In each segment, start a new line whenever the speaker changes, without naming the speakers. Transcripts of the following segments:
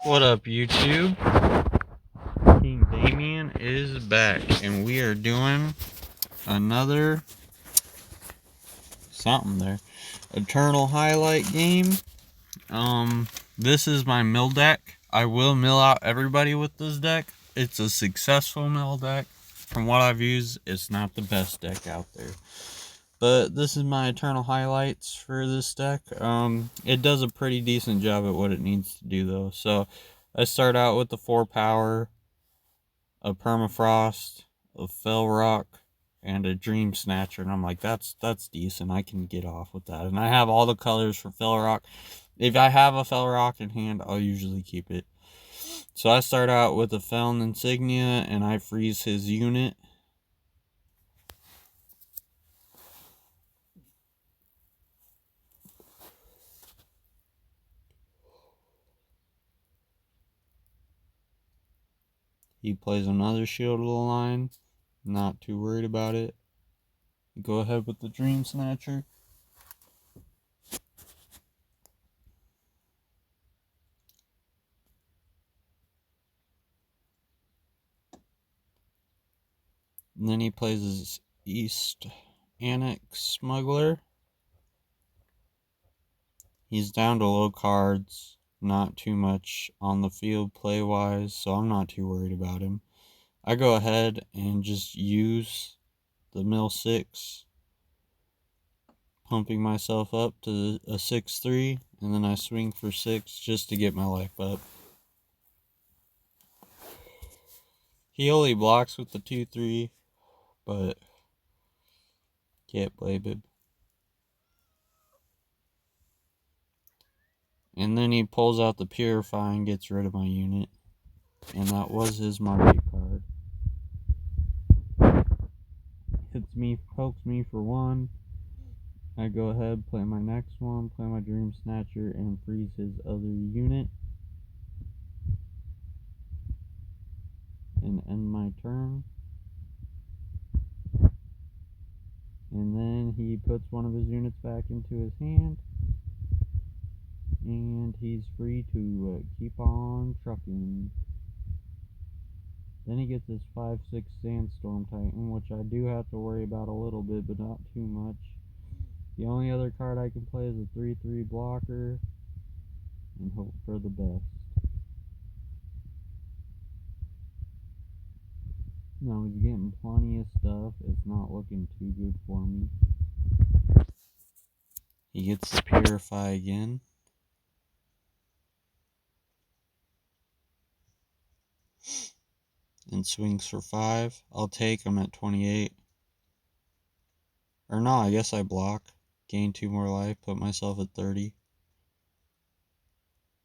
What up, YouTube? King Damien is back, and we are doing another something there. Eternal Highlight game. This is my mill deck. I will mill out everybody with this deck. It's a successful mill deck. From what I've used, it's not the best deck out there. But this is my Eternal Highlights for this deck. It does a pretty decent job at what it needs to do, though. So, I start out with the 4 power, a Permafrost, a Fell Rock, and a Dream Snatcher, and I'm like, that's decent. I can get off with that. And I have all the colors for Fell Rock. If I have a Fell Rock in hand, I'll usually keep it. So I start out with a Felon Insignia, and I freeze his unit. He plays another Shield of the Line. Not too worried about it. Go ahead with the Dream Snatcher. And then he plays his East Annex Smuggler. He's down to low cards, not too much on the field play-wise, so I'm not too worried about him. I go ahead and just use the mill 6, pumping myself up to a 6-3, and then I swing for 6 just to get my life up. He only blocks with the 2-3, but can't blame him. And then he pulls out the Purify and gets rid of my unit. And that was his market card. Hits me, pokes me for 1. I go ahead, play my next one, play my Dream Snatcher, and freeze his other unit. And end my turn. And then he puts one of his units back into his hand. And he's free to keep on trucking. Then he gets his 5/6 Sandstorm Titan, which I do have to worry about a little bit, but not too much. The only other card I can play is a 3/3 blocker and hope for the best. Now he's getting plenty of stuff. It's not looking too good for me. He gets the Purify again. And swings for 5. I'll take him at 28. Or no, I guess I block. Gain 2 more life. Put myself at 30.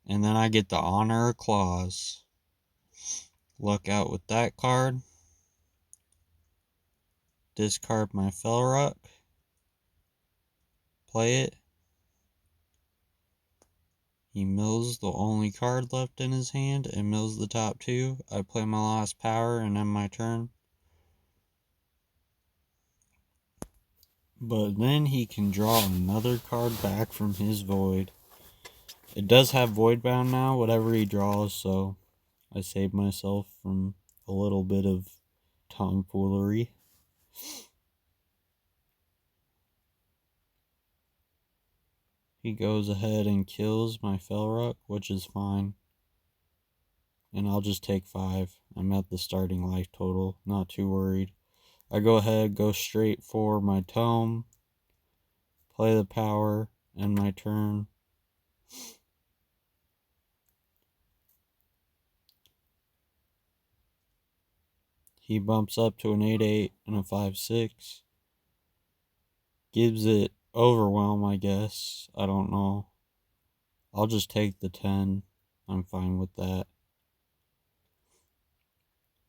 And then I get the Honor Clause. Look out with that card. Discard my Fell Rock. Play it. He mills the only card left in his hand and mills the top 2. I play my last power and end my turn. But then he can draw another card back from his Void. It does have Void Bound now, whatever he draws, so I saved myself from a little bit of tomfoolery. He goes ahead and kills my Fell Rock, which is fine. And I'll just take 5. I'm at the starting life total, not too worried. I go ahead, go straight for my Tome, play the power, end my turn. He bumps up to an 8/8 and a 5/6. Gives it Overwhelm, I guess. I don't know. I'll just take the 10. I'm fine with that.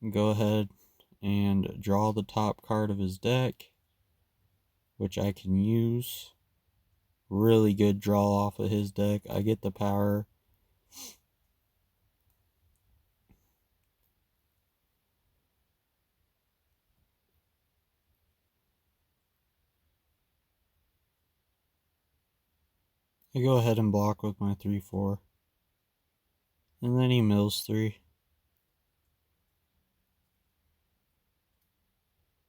Go ahead and draw the top card of his deck, which I can use. Really good draw off of his deck. I get the power. I go ahead and block with my 3/4. And then he mills 3.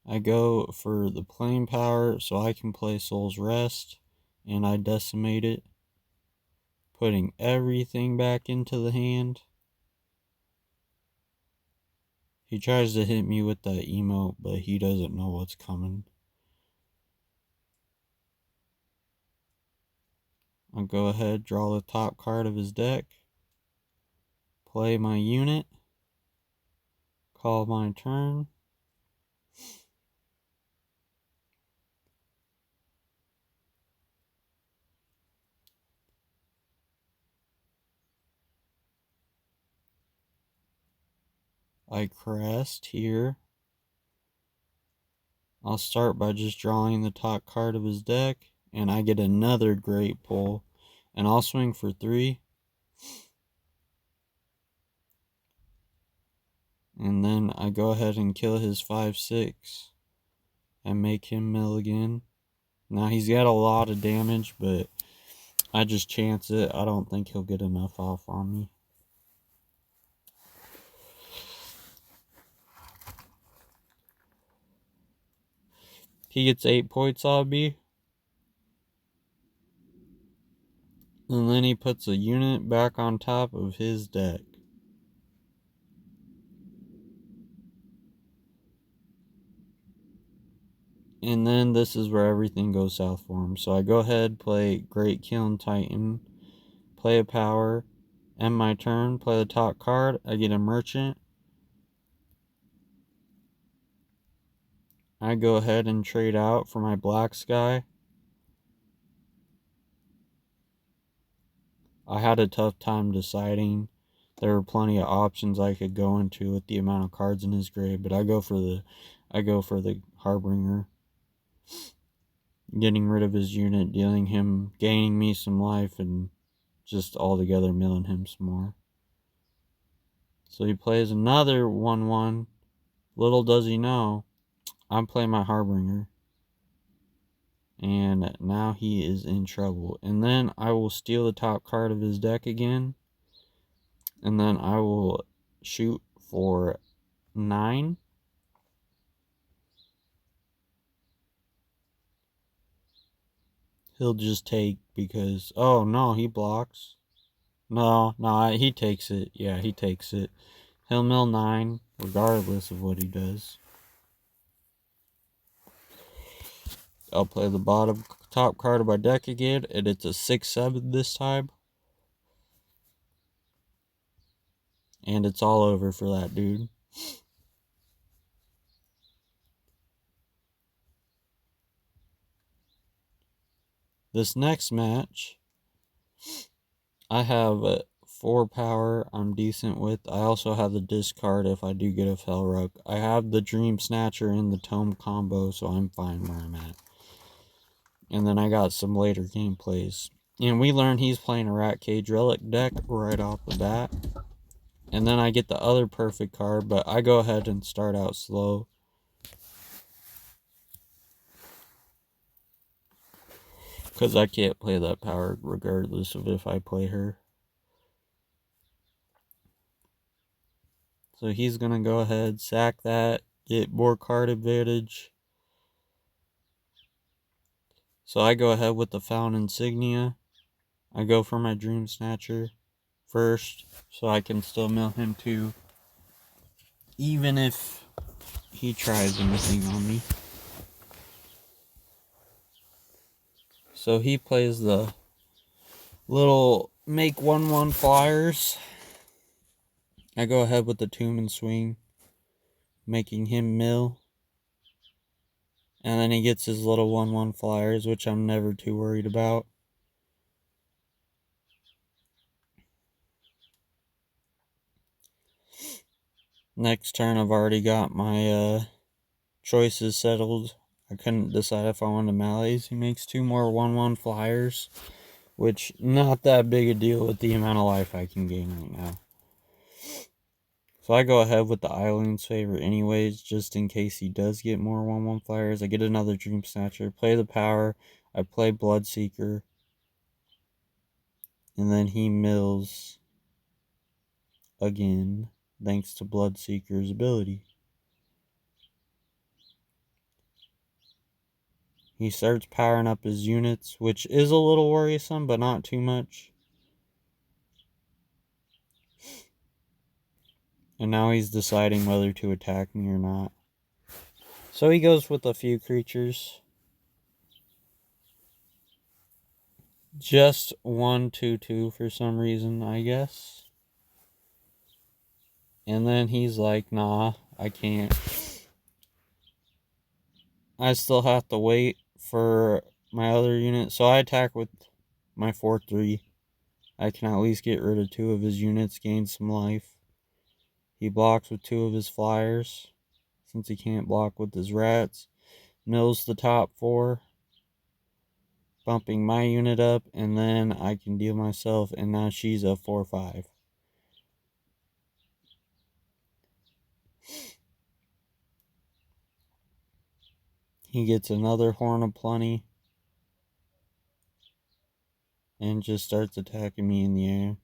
I go for the plain power so I can play Soul's Rest, and I decimate it, putting everything back into the hand. He tries to hit me with that emote, but he doesn't know what's coming. I'll go ahead, draw the top card of his deck, play my unit, call my turn. I crest here. I'll start by just drawing the top card of his deck, and I get another great pull. And I'll swing for 3. And then I go ahead and kill his 5/6 and make him mill again. Now he's got a lot of damage, but I just chance it. I don't think he'll get enough off on me. He gets 8 points off me. And then he puts a unit back on top of his deck. And then this is where everything goes south for him. So I go ahead, play Great Kiln Titan, play a power, end my turn, play the top card. I get a merchant. I go ahead and trade out for my Black Sky. I had a tough time deciding. There were plenty of options I could go into with the amount of cards in his grave, but I go for the Harbinger. Getting rid of his unit, gaining me some life, and just altogether milling him some more. So he plays another 1/1. Little does he know, I'm playing my Harbinger. And now he is in trouble. And then I will steal the top card of his deck again. And then I will shoot for 9. He'll just take because... Oh, no, he blocks. No, he takes it. Yeah, he takes it. He'll mill 9, regardless of what he does. I'll play the top card of my deck again, and it's a 6/7 this time. And it's all over for that dude. This next match, I have 4 power I'm decent with. I also have the discard if I do get a Felruk. I have the Dream Snatcher and the Tome combo, so I'm fine where I'm at. And then I got some later gameplays. And we learned he's playing a Rat Cage Relic deck right off the bat. And then I get the other perfect card, but I go ahead and start out slow. Because I can't play that power regardless of if I play her. So he's going to go ahead, sack that, get more card advantage. So I go ahead with the Found Insignia. I go for my Dream Snatcher first, so I can still mill him too. Even if he tries anything on me. So he plays the little make 1/1 flyers. I go ahead with the Tomb and Swing, making him mill. And then he gets his little 1/1 flyers, which I'm never too worried about. Next turn, I've already got my choices settled. I couldn't decide if I wanted Malaise. He makes 2 more 1/1 flyers, which not that big a deal with the amount of life I can gain right now. So I go ahead with the Island's Favor anyways, just in case he does get more 1/1 flyers. I get another Dream Snatcher, play the power, I play Bloodseeker, and then he mills again, thanks to Bloodseeker's ability. He starts powering up his units, which is a little worrisome, but not too much. And now he's deciding whether to attack me or not. So he goes with a few creatures. Just 1/2/2 for some reason, I guess. And then he's like, nah, I can't. I still have to wait for my other unit. So I attack with my 4/3. I can at least get rid of 2 of his units, gain some life. He blocks with 2 of his flyers, since he can't block with his rats. Mills the top 4, bumping my unit up, and then I can deal myself, and now she's a 4/5. He gets another Horn of Plenty, and just starts attacking me in the air.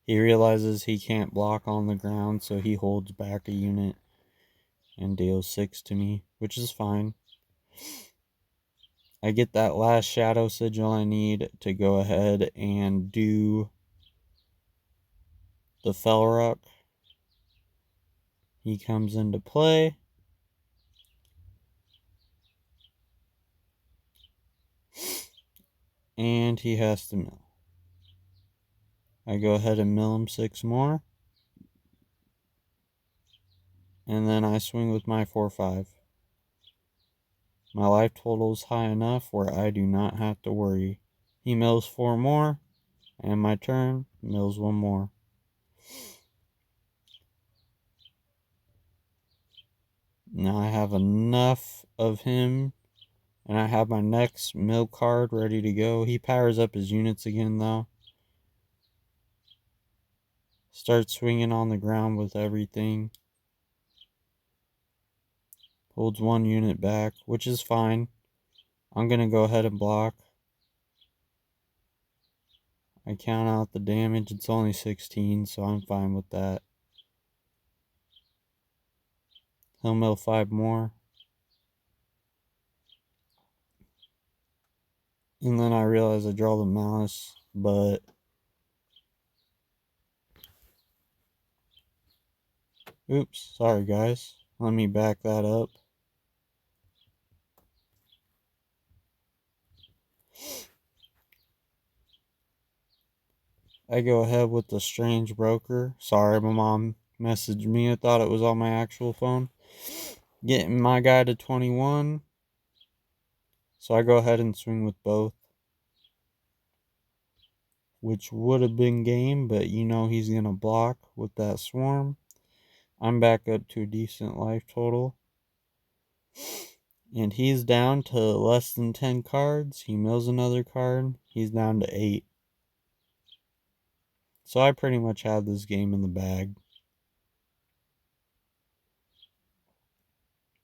He realizes he can't block on the ground, so he holds back a unit and deals 6 to me, which is fine. I get that last Shadow Sigil I need to go ahead and do the Felrock. He comes into play. And he has to mill. I go ahead and mill him 6 more. And then I swing with my 4/5. My life total is high enough where I do not have to worry. He mills 4 more. And my turn, mills 1 more. Now I have enough of him. And I have my next mill card ready to go. He powers up his units again though. Starts swinging on the ground with everything. Holds 1 unit back, which is fine. I'm going to go ahead and block. I count out the damage. It's only 16, so I'm fine with that. He'll mill 5 more. And then I realize I draw the Malice, but oops, sorry guys. Let me back that up. I go ahead with the Strange Broker. Sorry, my mom messaged me. I thought it was on my actual phone. Getting my guy to 21. So I go ahead and swing with both. Which would have been game, but you know he's going to block with that swarm. I'm back up to a decent life total. And he's down to less than 10 cards. He mills another card. He's down to 8. So I pretty much have this game in the bag.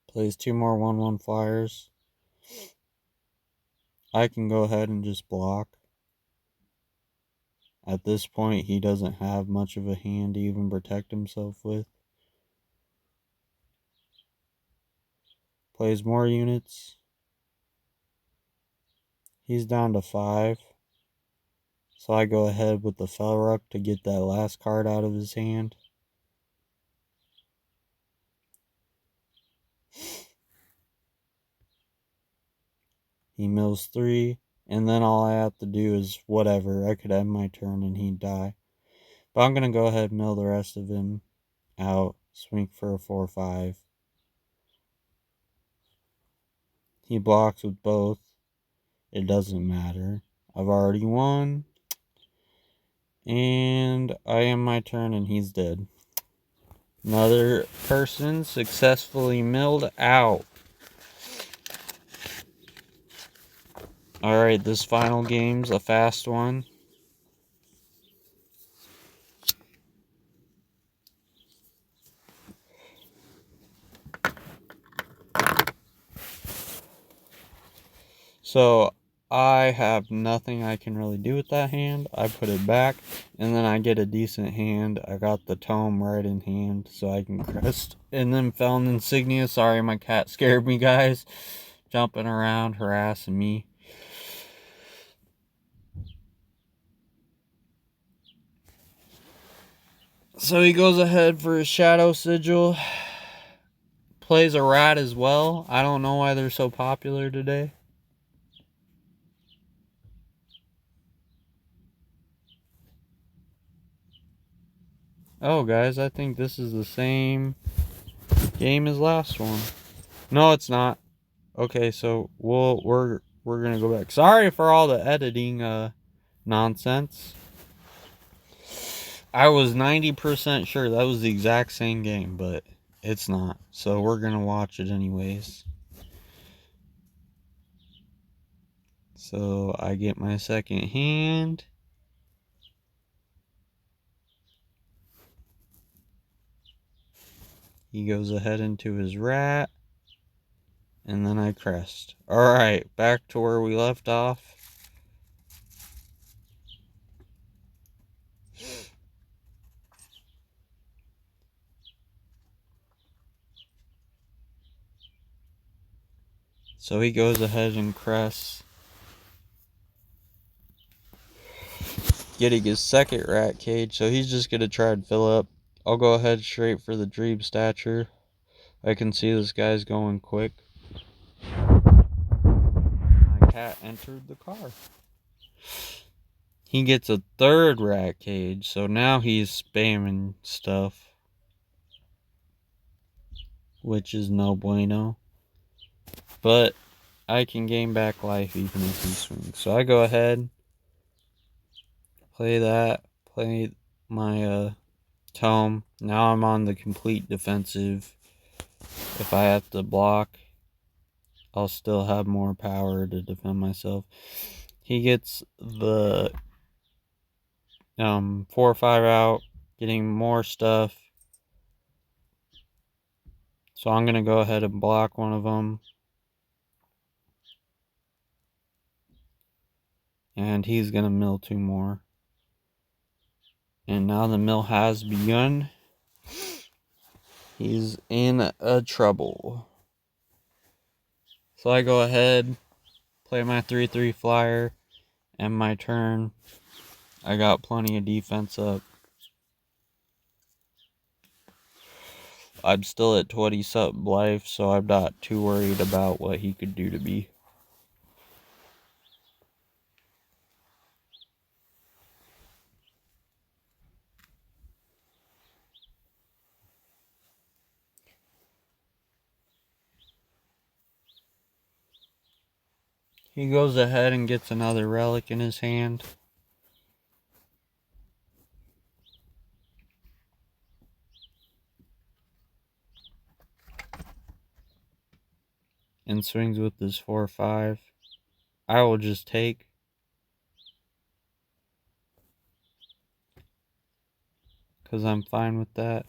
Plays 2 more 1/1 flyers. I can go ahead and just block. At this point, he doesn't have much of a hand to even protect himself with. Plays more units. He's down to 5. So I go ahead with the Felrock to get that last card out of his hand. He mills 3. And then all I have to do is whatever. I could end my turn and he'd die. But I'm going to go ahead and mill the rest of him out. Swing for a 4/5. He blocks with both. It doesn't matter. I've already won. And I end my turn and he's dead. Another person successfully milled out. Alright, this final game's a fast one. So, I have nothing I can really do with that hand. I put it back, and then I get a decent hand. I got the tome right in hand, so I can crest. And then Felon Insignia. Sorry, my cat scared me, guys. Jumping around, harassing me. So he goes ahead for his Shadow Sigil. Plays a rat as well. I don't know why they're so popular today. Oh, guys, I think this is the same game as last one. No, it's not. Okay, so we're gonna go back. Sorry for all the editing nonsense. I was 90% sure that was the exact same game, but it's not. So we're gonna watch it anyways. So I get my second hand. He goes ahead into his rat. And then I crest. Alright, back to where we left off. So he goes ahead and crests. Getting his second rat cage, so he's just gonna try and fill up. I'll go ahead straight for the Dream Stature. I can see this guy's going quick. My cat entered the car. He gets a third rat cage, so now he's spamming stuff, which is no bueno. But I can gain back life even if he swings. So I go ahead, play that, play my tome. Now I'm on the complete defensive. If I have to block, I'll still have more power to defend myself. He gets the 4 or 5 out, getting more stuff. So I'm going to go ahead and block one of them. And he's going to mill 2 more. And now the mill has begun. He's in a trouble. So I go ahead, play my 3/3 flyer, and my turn. I got plenty of defense up. I'm still at 20 something life, so I'm not too worried about what he could do to me. He goes ahead and gets another relic in his hand. And swings with his 4/5. I will just take. Because I'm fine with that.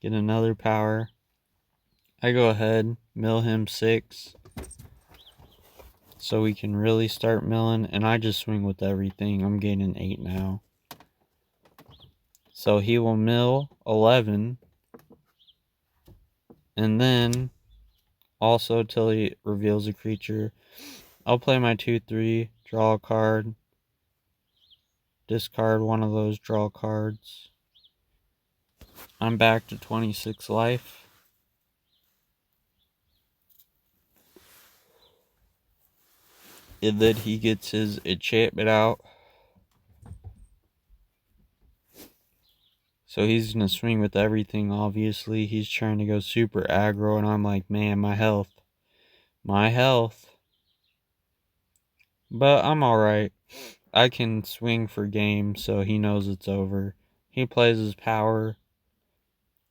Get another power. I go ahead, mill him 6. So we can really start milling. And I just swing with everything. I'm gaining 8 now. So he will mill 11. And then, also till he reveals a creature, I'll play my 2/3, draw a card, discard one of those draw cards. I'm back to 26 life. And then he gets his enchantment out. So he's going to swing with everything, obviously. He's trying to go super aggro, and I'm like, man, my health. My health. But I'm alright. I can swing for game, so he knows it's over. He plays his power.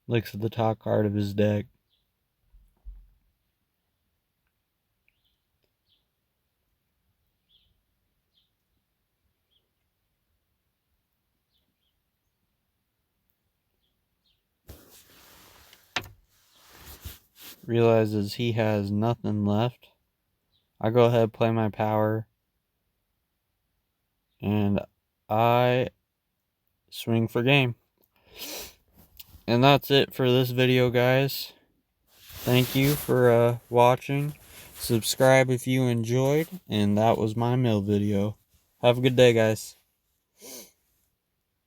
Looks at the top card of his deck. realizes he has nothing left, I go ahead and play my power, and I swing for game. And that's it for this video, guys. Thank you for watching. Subscribe if you enjoyed, and that was my mill video. Have a good day, guys.